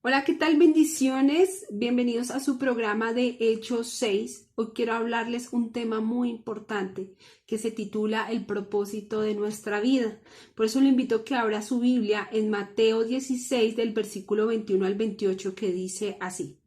Hola, ¿qué tal? Bendiciones. Bienvenidos a su programa de Hechos 6. Hoy quiero hablarles un tema muy importante que se titula El propósito de nuestra vida. Por eso lo invito a que abra su Biblia en Mateo 16 del versículo 21 al 28 que dice así.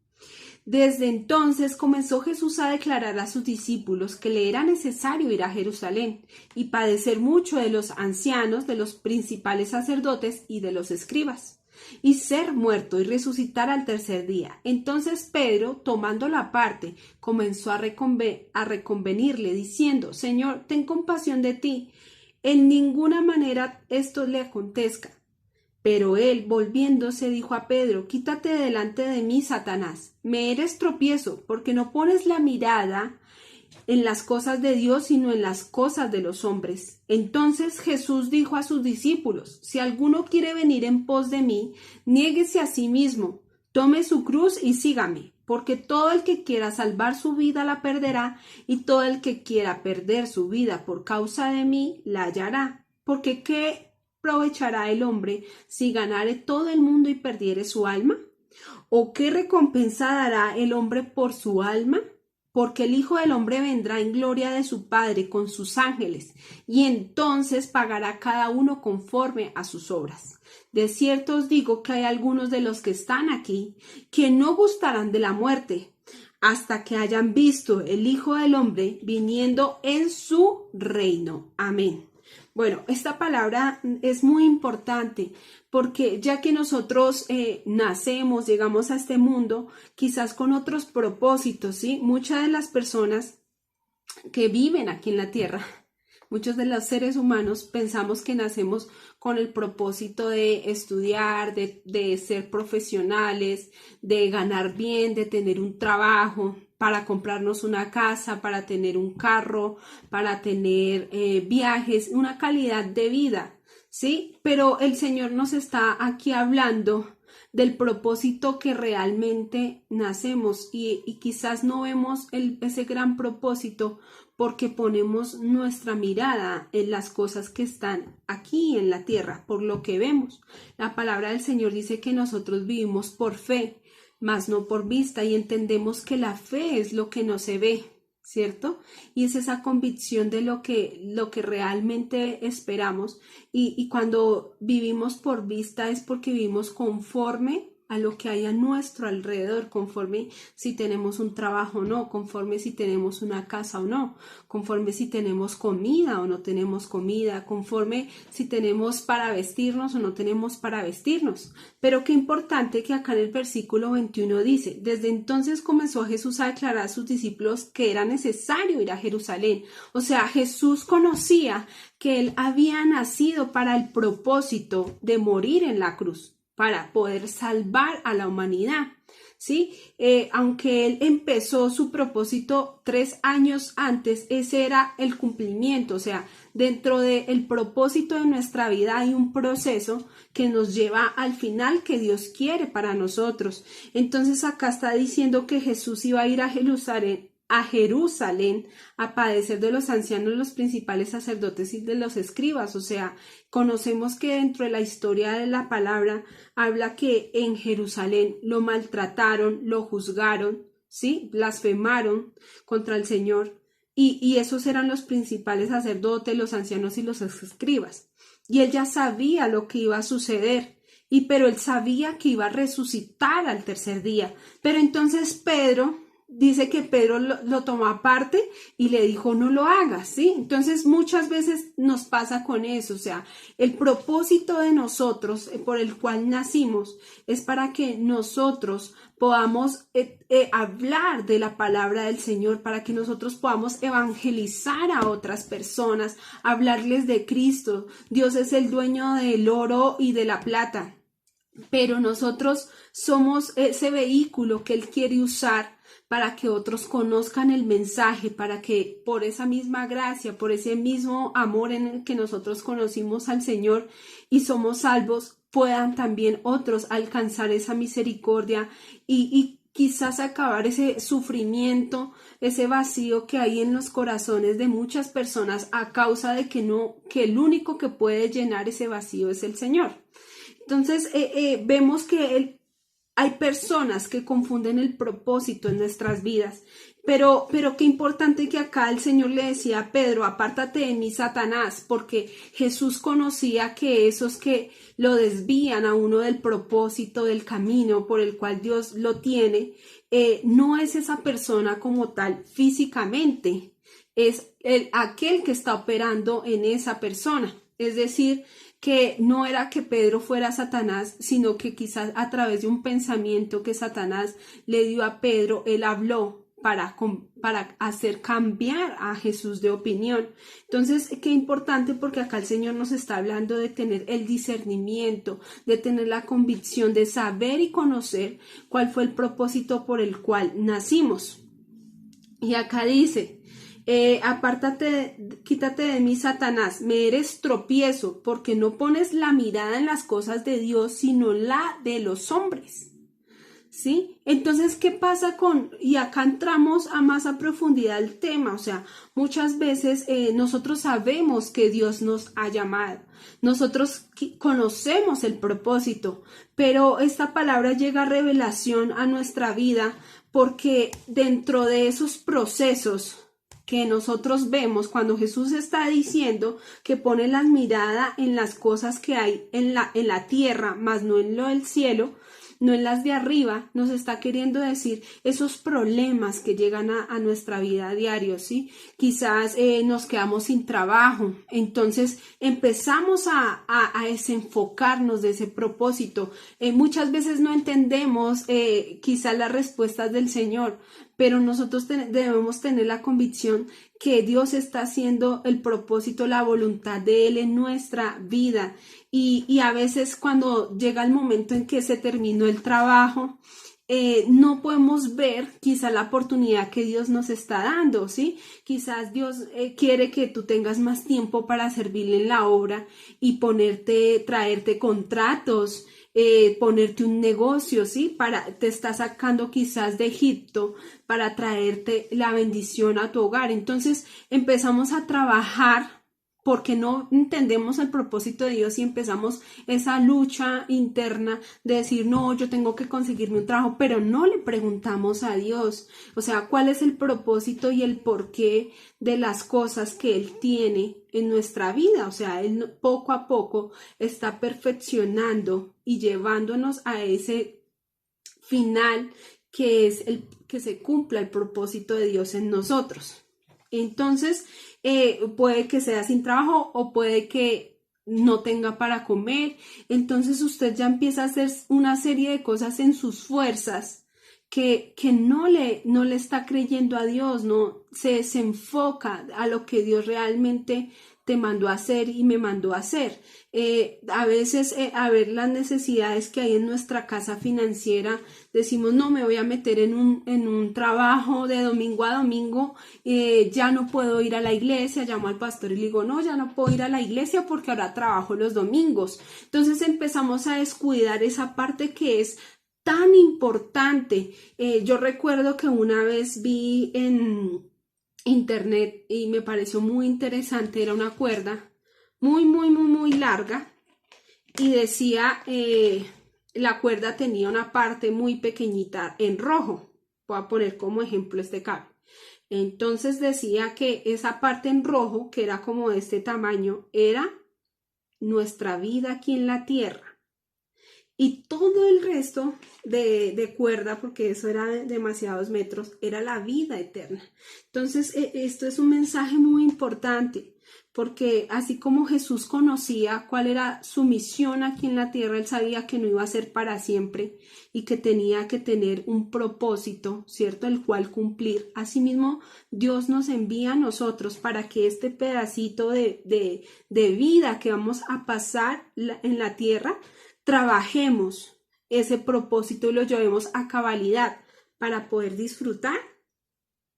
Desde entonces comenzó Jesús a declarar a sus discípulos que le era necesario ir a Jerusalén y padecer mucho de los ancianos, de los principales sacerdotes y de los escribas, y ser muerto y resucitar al tercer día. Entonces Pedro, tomándolo aparte, comenzó a reconvenirle, diciendo: Señor, ten compasión de ti, en ninguna manera esto le acontezca. Pero él, volviéndose, dijo a Pedro: Quítate delante de mí, Satanás. Me eres tropiezo, porque no pones la mirada en las cosas de Dios, sino en las cosas de los hombres. Entonces Jesús dijo a sus discípulos: Si alguno quiere venir en pos de mí, niéguese a sí mismo, tome su cruz y sígame. Porque todo el que quiera salvar su vida la perderá, y todo el que quiera perder su vida por causa de mí la hallará. Porque ¿qué aprovechará el hombre si ganare todo el mundo y perdiere su alma? ¿O qué recompensa dará el hombre por su alma? Porque el Hijo del Hombre vendrá en gloria de su Padre con sus ángeles, y entonces pagará cada uno conforme a sus obras. De cierto os digo que hay algunos de los que están aquí que no gustarán de la muerte hasta que hayan visto el Hijo del Hombre viniendo en su reino. Amén. Bueno, esta palabra es muy importante porque ya que nosotros nacemos, llegamos a este mundo, quizás con otros propósitos, ¿sí? Muchas de las personas que viven aquí en la tierra, muchos de los seres humanos pensamos que nacemos con el propósito de estudiar, de ser profesionales, de ganar bien, de tener un trabajo, para comprarnos una casa, para tener un carro, para tener viajes, una calidad de vida, ¿sí? Pero el Señor nos está aquí hablando del propósito que realmente nacemos y quizás no vemos ese gran propósito porque ponemos nuestra mirada en las cosas que están aquí en la tierra, por lo que vemos. La palabra del Señor dice que nosotros vivimos por fe, mas no por vista, y entendemos que la fe es lo que no se ve, ¿cierto? Y es esa convicción de lo que realmente esperamos, y cuando vivimos por vista es porque vivimos conforme a lo que hay a nuestro alrededor, conforme si tenemos un trabajo o no, conforme si tenemos una casa o no, conforme si tenemos comida o no tenemos comida, conforme si tenemos para vestirnos o no tenemos para vestirnos. Pero qué importante que acá en el versículo 21 dice: Desde entonces comenzó Jesús a declarar a sus discípulos que era necesario ir a Jerusalén. O sea, Jesús conocía que él había nacido para el propósito de morir en la cruz, para poder salvar a la humanidad, ¿sí? Aunque él empezó su propósito 3 años antes, ese era el cumplimiento. O sea, dentro del propósito de nuestra vida hay un proceso que nos lleva al final que Dios quiere para nosotros. Entonces acá está diciendo que Jesús iba a ir a Jerusalén a padecer de los ancianos, los principales sacerdotes y de los escribas. O sea, conocemos que dentro de la historia de la palabra habla que en Jerusalén lo maltrataron, lo juzgaron, ¿sí? Blasfemaron contra el Señor, y esos eran los principales sacerdotes, los ancianos y los escribas. Y él ya sabía lo que iba a suceder. Pero él sabía que iba a resucitar al tercer día. Pero entonces Pedro dice que Pedro lo tomó aparte y le dijo: no lo hagas, ¿sí? Entonces muchas veces nos pasa con eso. O sea, el propósito de nosotros, por el cual nacimos, es para que nosotros podamos hablar de la palabra del Señor, para que nosotros podamos evangelizar a otras personas, hablarles de Cristo. Dios es el dueño del oro y de la plata, pero nosotros somos ese vehículo que Él quiere usar para que otros conozcan el mensaje, para que por esa misma gracia, por ese mismo amor en el que nosotros conocimos al Señor y somos salvos, puedan también otros alcanzar esa misericordia y quizás acabar ese sufrimiento, ese vacío que hay en los corazones de muchas personas a causa de que el único que puede llenar ese vacío es el Señor. Entonces vemos que hay personas que confunden el propósito en nuestras vidas. Pero qué importante que acá el Señor le decía a Pedro, apártate de mí, Satanás, porque Jesús conocía que esos que lo desvían a uno del propósito, del camino por el cual Dios lo tiene, no es esa persona como tal físicamente, es aquel que está operando en esa persona. Es decir, que no era que Pedro fuera Satanás, sino que quizás a través de un pensamiento que Satanás le dio a Pedro, él habló para hacer cambiar a Jesús de opinión. Entonces, qué importante, porque acá el Señor nos está hablando de tener el discernimiento, de tener la convicción, de saber y conocer cuál fue el propósito por el cual nacimos. Y acá dice, apártate, quítate de mí, Satanás, me eres tropiezo, porque no pones la mirada en las cosas de Dios, sino la de los hombres. ¿Sí? Entonces, ¿qué pasa y acá entramos a más a profundidad el tema? O sea, muchas veces nosotros sabemos que Dios nos ha llamado, nosotros conocemos el propósito, pero esta palabra llega a revelación a nuestra vida porque dentro de esos procesos que nosotros vemos cuando Jesús está diciendo que pone la mirada en las cosas que hay en la tierra, más no en lo del cielo, no en las de arriba, nos está queriendo decir esos problemas que llegan a nuestra vida a diario, ¿sí? Quizás nos quedamos sin trabajo, entonces empezamos a desenfocarnos de ese propósito. Muchas veces no entendemos quizás las respuestas del Señor, pero nosotros debemos tener la convicción que Dios está haciendo el propósito, la voluntad de Él en nuestra vida. Y a veces cuando llega el momento en que se terminó el trabajo, no podemos ver quizá la oportunidad que Dios nos está dando, ¿sí? Quizás Dios quiere que tú tengas más tiempo para servirle en la obra y traerte contratos, ponerte un negocio, ¿sí? Te está sacando quizás de Egipto para traerte la bendición a tu hogar. Entonces empezamos a trabajar porque no entendemos el propósito de Dios y empezamos esa lucha interna de decir, no, yo tengo que conseguirme un trabajo, pero no le preguntamos a Dios, o sea, cuál es el propósito y el porqué de las cosas que Él tiene en nuestra vida. O sea, Él poco a poco está perfeccionando y llevándonos a ese final que es que se cumpla el propósito de Dios en nosotros. Entonces, puede que sea sin trabajo o puede que no tenga para comer. Entonces usted ya empieza a hacer una serie de cosas en sus fuerzas que no le está creyendo a Dios, no se desenfoca a lo que Dios realmente te mandó a hacer y me mandó a hacer. A veces, a ver las necesidades que hay en nuestra casa financiera, decimos, no, me voy a meter en un trabajo de domingo a domingo, ya no puedo ir a la iglesia, llamo al pastor y le digo, no, ya no puedo ir a la iglesia porque ahora trabajo los domingos. Entonces empezamos a descuidar esa parte que es tan importante. Yo recuerdo que una vez vi en internet y me pareció muy interesante, era una cuerda muy larga y decía, la cuerda tenía una parte muy pequeñita en rojo. Voy a poner como ejemplo este cable. Entonces decía que esa parte en rojo, que era como de este tamaño, era nuestra vida aquí en la tierra. Y todo el resto de cuerda, porque eso era de demasiados metros, era la vida eterna. Entonces, esto es un mensaje muy importante, porque así como Jesús conocía cuál era su misión aquí en la tierra, Él sabía que no iba a ser para siempre y que tenía que tener un propósito, ¿cierto?, el cual cumplir. Asimismo, Dios nos envía a nosotros para que este pedacito de vida que vamos a pasar en la tierra, trabajemos ese propósito y lo llevemos a cabalidad para poder disfrutar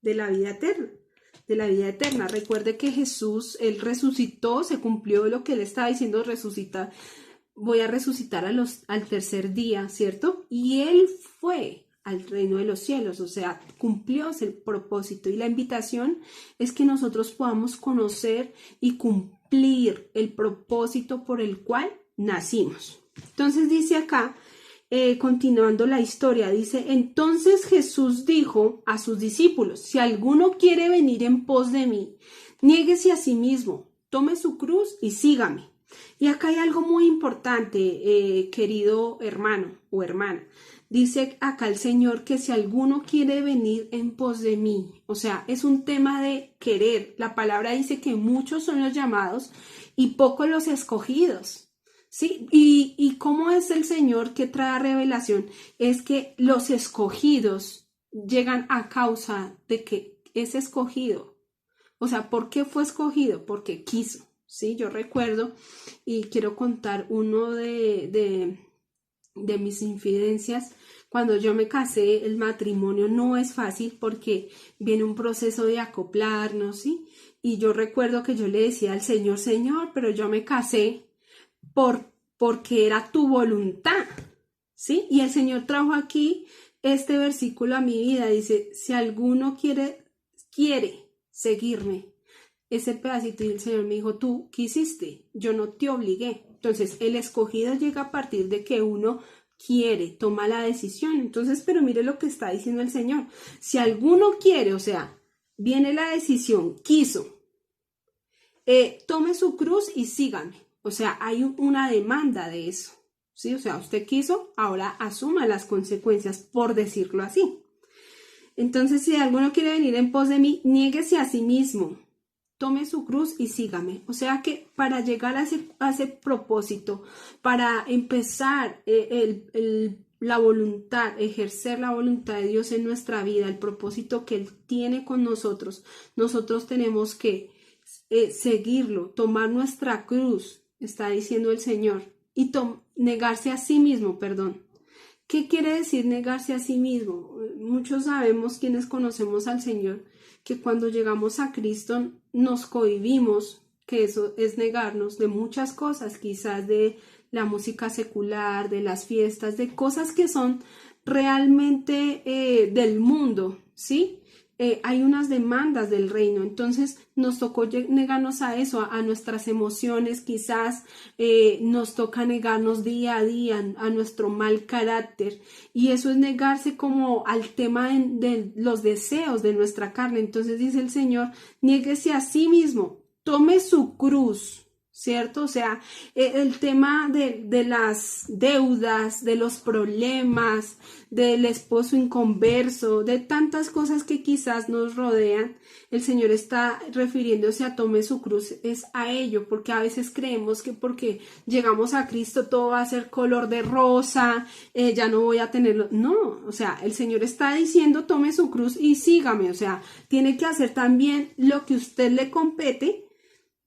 de la vida eterna. Recuerde que Jesús, Él resucitó, se cumplió lo que Él estaba diciendo, resucitar. Voy a resucitar al tercer día, ¿cierto? Y Él fue al reino de los cielos, o sea, cumplió el propósito. Y la invitación es que nosotros podamos conocer y cumplir el propósito por el cual nacimos. Entonces dice acá, continuando la historia, dice, entonces Jesús dijo a sus discípulos, si alguno quiere venir en pos de mí, niéguese a sí mismo, tome su cruz y sígame. Y acá hay algo muy importante, querido hermano o hermana. Dice acá el Señor que si alguno quiere venir en pos de mí, o sea, es un tema de querer. La palabra dice que muchos son los llamados y pocos los escogidos. ¿Sí? ¿Y cómo es el Señor que trae revelación? Es que los escogidos llegan a causa de que es escogido. O sea, ¿por qué fue escogido? Porque quiso. ¿Sí? Yo recuerdo y quiero contar uno de mis infidencias. Cuando yo me casé, el matrimonio no es fácil porque viene un proceso de acoplarnos, ¿sí? Y yo recuerdo que yo le decía al Señor, Señor, pero yo me casé porque era tu voluntad, ¿sí? Y el Señor trajo aquí este versículo a mi vida, dice, si alguno quiere seguirme, ese pedacito, y el Señor me dijo, tú quisiste, yo no te obligué. Entonces, el escogido llega a partir de que uno quiere, toma la decisión. Entonces, pero mire lo que está diciendo el Señor, si alguno quiere, o sea, viene la decisión, quiso, tome su cruz y sígame. O sea, hay una demanda de eso, ¿sí? O sea, usted quiso, ahora asuma las consecuencias, por decirlo así. Entonces, si alguno quiere venir en pos de mí, niéguese a sí mismo, tome su cruz y sígame. O sea que para llegar a ese propósito, para empezar la voluntad, ejercer la voluntad de Dios en nuestra vida, el propósito que Él tiene con nosotros tenemos que seguirlo, tomar nuestra cruz, está diciendo el Señor, y negarse a sí mismo, perdón. ¿Qué quiere decir negarse a sí mismo? Muchos sabemos, quienes conocemos al Señor, que cuando llegamos a Cristo nos cohibimos, que eso es negarnos de muchas cosas, quizás de la música secular, de las fiestas, de cosas que son realmente del mundo, ¿sí? Hay unas demandas del reino, entonces nos tocó negarnos a eso, a nuestras emociones, quizás nos toca negarnos día a día a nuestro mal carácter, y eso es negarse como al tema de los deseos de nuestra carne. Entonces dice el Señor, niéguese a sí mismo, tome su cruz, ¿cierto? O sea, el tema de las deudas, de los problemas, del esposo inconverso, de tantas cosas que quizás nos rodean, el Señor está refiriéndose a tome su cruz, es a ello, porque a veces creemos que porque llegamos a Cristo todo va a ser color de rosa, ya no voy a tenerlo. No, o sea, el Señor está diciendo tome su cruz y sígame, o sea, tiene que hacer también lo que a usted le compete,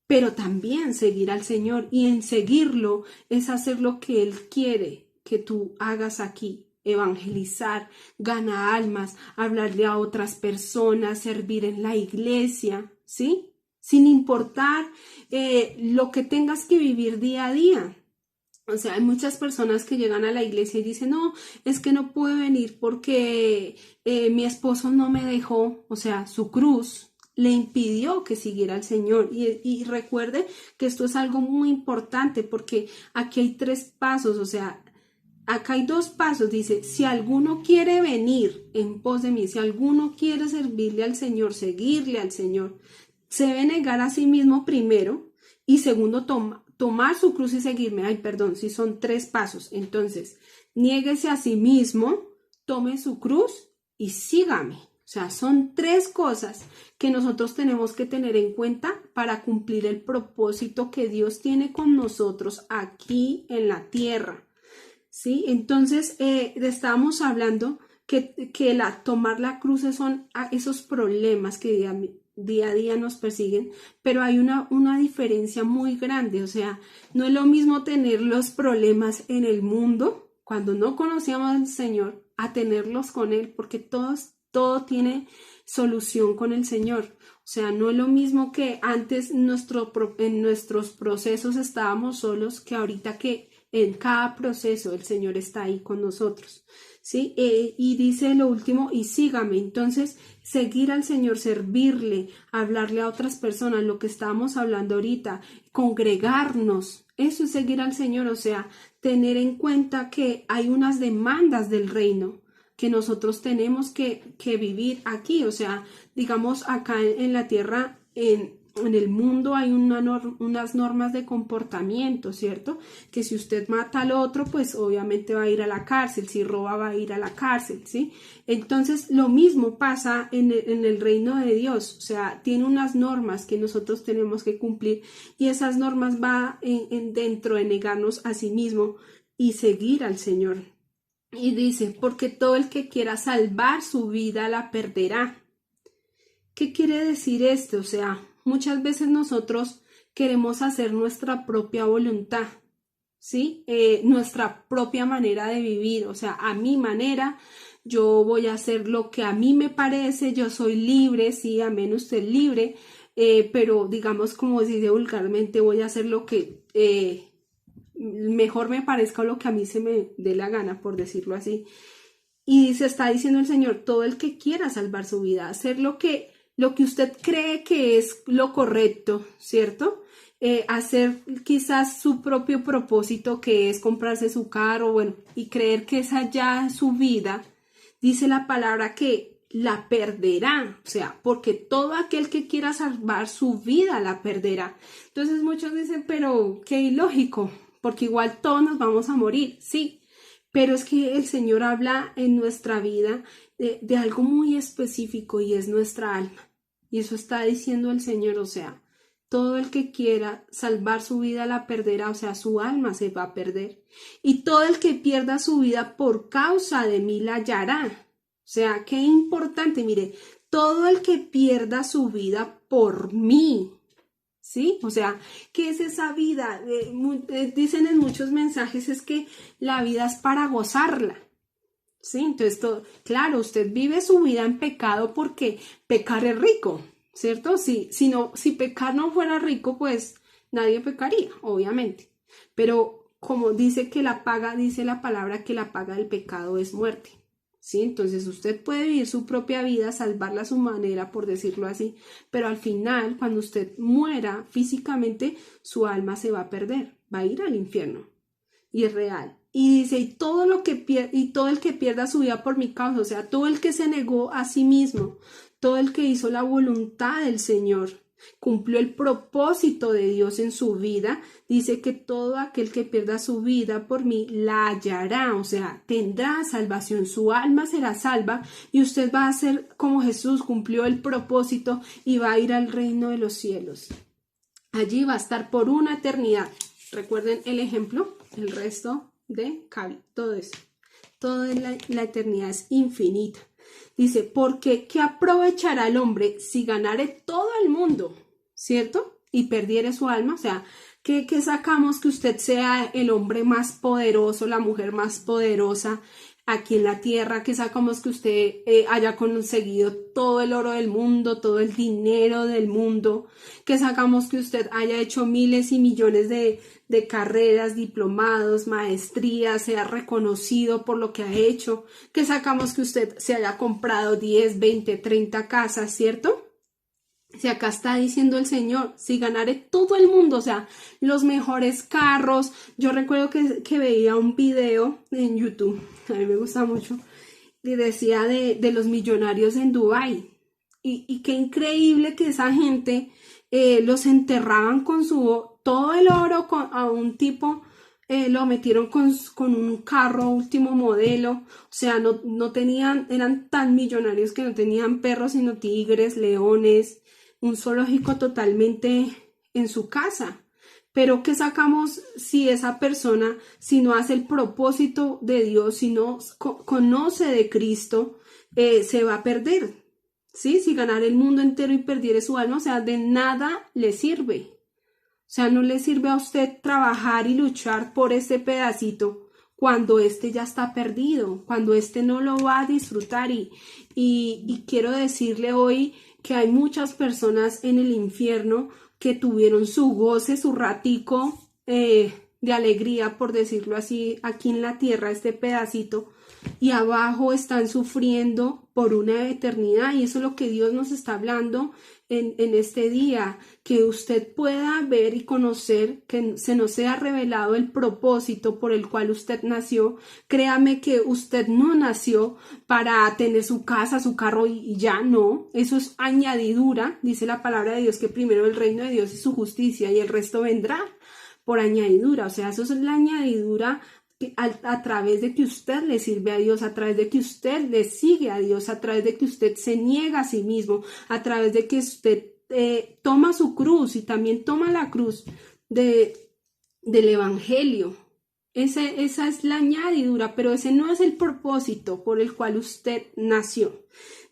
pero también seguir al Señor, y en seguirlo es hacer lo que Él quiere que tú hagas aquí, evangelizar, ganar almas, hablarle a otras personas, servir en la iglesia, ¿sí? Sin importar lo que tengas que vivir día a día. O sea, hay muchas personas que llegan a la iglesia y dicen, no, es que no pude venir porque mi esposo no me dejó, o sea, su cruz le impidió que siguiera al Señor. Y recuerde que esto es algo muy importante, porque aquí hay 3 pasos, o sea, acá hay 2 pasos. Dice, si alguno quiere venir en pos de mí, si alguno quiere servirle al Señor, seguirle al Señor, se debe negar a sí mismo primero, y segundo, tomar su cruz y seguirme. Ay, perdón, si son 3 pasos. Entonces, niéguese a sí mismo, tome su cruz y sígame. O sea, son 3 cosas que nosotros tenemos que tener en cuenta para cumplir el propósito que Dios tiene con nosotros aquí en la tierra, ¿sí? Entonces, estábamos hablando que tomar la cruz son esos problemas que día a día nos persiguen, pero hay una diferencia muy grande. O sea, no es lo mismo tener los problemas en el mundo cuando no conocíamos al Señor a tenerlos con Él, porque todo tiene solución con el Señor. O sea, no es lo mismo que antes en nuestros procesos estábamos solos, que ahorita que En cada proceso el Señor está ahí con nosotros, ¿sí? Y dice lo último, y sígame. Entonces, seguir al Señor, servirle, hablarle a otras personas, lo que estábamos hablando ahorita, congregarnos, eso es seguir al Señor, o sea, tener en cuenta que hay unas demandas del reino que nosotros tenemos que vivir aquí, o sea, digamos acá en la tierra, en el mundo hay unas normas de comportamiento, ¿cierto? Que si usted mata al otro, pues obviamente va a ir a la cárcel, si roba va a ir a la cárcel, ¿sí? Entonces lo mismo pasa en el reino de Dios, o sea, tiene unas normas que nosotros tenemos que cumplir y esas normas va dentro de negarnos a sí mismo y seguir al Señor. Y dice, porque todo el que quiera salvar su vida la perderá. ¿Qué quiere decir esto? O sea, muchas veces nosotros queremos hacer nuestra propia voluntad, ¿sí? Nuestra propia manera de vivir, o sea, a mi manera, yo voy a hacer lo que a mí me parece, yo soy libre, sí, amén, usted es libre, pero digamos como dice vulgarmente, voy a hacer lo que mejor me parezca o lo que a mí se me dé la gana, por decirlo así. Y se está diciendo el Señor, todo el que quiera salvar su vida, hacer lo que usted cree que es lo correcto, ¿cierto? Hacer quizás su propio propósito, que es comprarse su carro, bueno, y creer que esa ya es su vida, dice la palabra que la perderá, o sea, porque todo aquel que quiera salvar su vida la perderá. Entonces muchos dicen, pero qué ilógico, porque igual todos nos vamos a morir, sí, pero es que el Señor habla en nuestra vida de algo muy específico y es nuestra alma. Y eso está diciendo el Señor, o sea, todo el que quiera salvar su vida la perderá, o sea, su alma se va a perder. Y todo el que pierda su vida por causa de mí la hallará. O sea, qué importante, mire, todo el que pierda su vida por mí. ¿Sí? O sea, ¿qué es esa vida? Dicen en muchos mensajes es que la vida es para gozarla. ¿Sí? Entonces, claro, usted vive su vida en pecado porque pecar es rico, ¿cierto? Si pecar no fuera rico, pues nadie pecaría, obviamente. Pero como dice dice la palabra que la paga del pecado es muerte. ¿Sí? Entonces usted puede vivir su propia vida, salvarla a su manera, por decirlo así, pero al final, cuando usted muera físicamente, su alma se va a perder, va a ir al infierno. Y es real. Y dice, y todo el que pierda su vida por mi causa, o sea, todo el que se negó a sí mismo, todo el que hizo la voluntad del Señor, cumplió el propósito de Dios en su vida, dice que todo aquel que pierda su vida por mí la hallará, o sea, tendrá salvación, su alma será salva y usted va a ser como Jesús, cumplió el propósito y va a ir al reino de los cielos. Allí va a estar por una eternidad. Recuerden el ejemplo, el resto de Cavi, todo eso. Toda la eternidad es infinita. Dice, porque ¿qué aprovechará el hombre si ganare todo el mundo? ¿Cierto? Y perdiere su alma. O sea, ¿qué sacamos que usted sea el hombre más poderoso, la mujer más poderosa aquí en la tierra? ¿Qué sacamos que usted haya conseguido todo el oro del mundo, todo el dinero del mundo? ¿Qué sacamos que usted haya hecho miles y millones de carreras, diplomados, maestrías, sea reconocido por lo que ha hecho? ¿Qué sacamos que usted se haya comprado 10, 20, 30 casas, ¿cierto? Si acá está diciendo el Señor, si ganare todo el mundo, o sea, los mejores carros. Yo recuerdo que veía un video en YouTube, a mí me gusta mucho, y decía de los millonarios en Dubái. Y qué increíble que esa gente los enterraban con todo el oro a un tipo, lo metieron con un carro último modelo, o sea, no tenían, eran tan millonarios que no tenían perros, sino tigres, leones, un zoológico totalmente en su casa. Pero ¿qué sacamos si esa persona, si no hace el propósito de Dios, si no conoce de Cristo, se va a perder? ¿Sí? Si ganara el mundo entero y perdiere su alma, o sea, de nada le sirve. O sea, no le sirve a usted trabajar y luchar por ese pedacito cuando este ya está perdido, cuando este no lo va a disfrutar. Y quiero decirle hoy que hay muchas personas en el infierno que tuvieron su goce, su ratico, de alegría, por decirlo así, aquí en la tierra, este pedacito, y abajo están sufriendo por una eternidad. Y eso es lo que Dios nos está hablando en este día, que usted pueda ver y conocer, que se nos sea revelado el propósito por el cual usted nació. Créame que usted no nació para tener su casa, su carro y ya no. Eso es añadidura. Dice la palabra de Dios que primero el reino de Dios y su justicia y el resto vendrá por añadidura. O sea, eso es la añadidura a través de que usted le sirve a Dios, a través de que usted le sigue a Dios, a través de que usted se niega a sí mismo, a través de que usted toma su cruz y también toma la cruz del Evangelio. Esa es la añadidura, pero ese no es el propósito por el cual usted nació.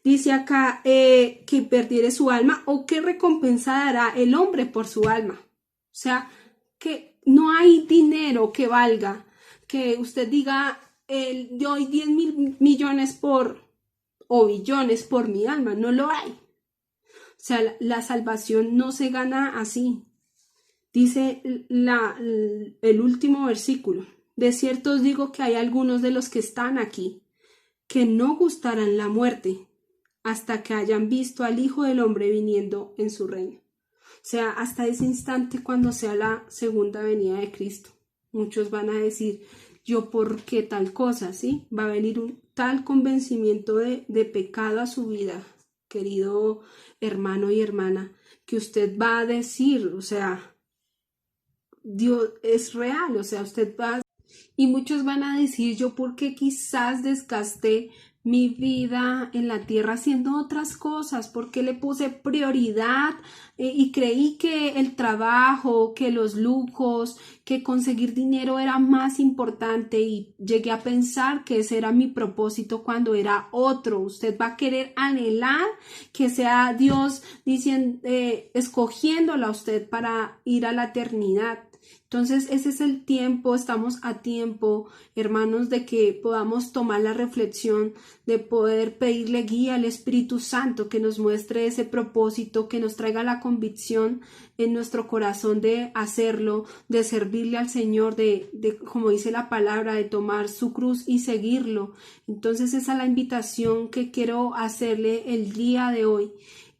Dice acá que perdiere su alma, o qué recompensa dará el hombre por su alma. O sea, que no hay dinero que valga, que usted diga, doy 10.000 millones o billones por mi alma. No lo hay. O sea, la salvación no se gana así. Dice el último versículo: de cierto os digo que hay algunos de los que están aquí que no gustarán la muerte hasta que hayan visto al Hijo del Hombre viniendo en su reino. O sea, hasta ese instante, cuando sea la segunda venida de Cristo. Muchos van a decir, yo por qué tal cosa, ¿sí? Va a venir un tal convencimiento de pecado a su vida, querido hermano y hermana, que usted va a decir, o sea, Dios es real, o sea, usted va a... Y muchos van a decir, yo porque quizás desgasté mi vida en la tierra haciendo otras cosas, porque le puse prioridad y creí que el trabajo, que los lujos, que conseguir dinero era más importante, y llegué a pensar que ese era mi propósito cuando era otro. Usted va a querer anhelar que sea Dios diciendo, escogiéndola a usted para ir a la eternidad. Entonces ese es el tiempo, estamos a tiempo, hermanos, de que podamos tomar la reflexión, de poder pedirle guía al Espíritu Santo, que nos muestre ese propósito, que nos traiga la convicción en nuestro corazón de hacerlo, de servirle al Señor, de como dice la palabra, de tomar su cruz y seguirlo. Entonces esa es la invitación que quiero hacerle el día de hoy.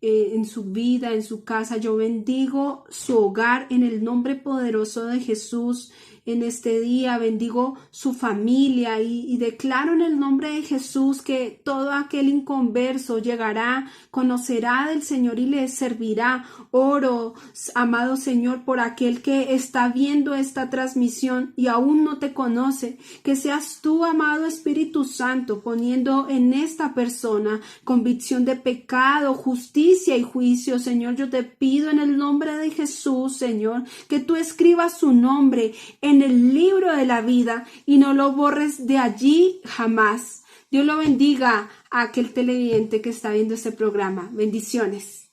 En su vida, en su casa. Yo bendigo su hogar en el nombre poderoso de Jesús. En este día bendigo su familia y declaro en el nombre de Jesús que todo aquel inconverso llegará, conocerá del Señor y le servirá. Oro, amado Señor, por aquel que está viendo esta transmisión y aún no te conoce, que seas tú, amado Espíritu Santo, poniendo en esta persona convicción de pecado, justicia y juicio. Señor, yo te pido en el nombre de Jesús, Señor, que tú escribas su nombre en el libro de la vida y no lo borres de allí jamás. Dios lo bendiga a aquel televidente que está viendo este programa. Bendiciones.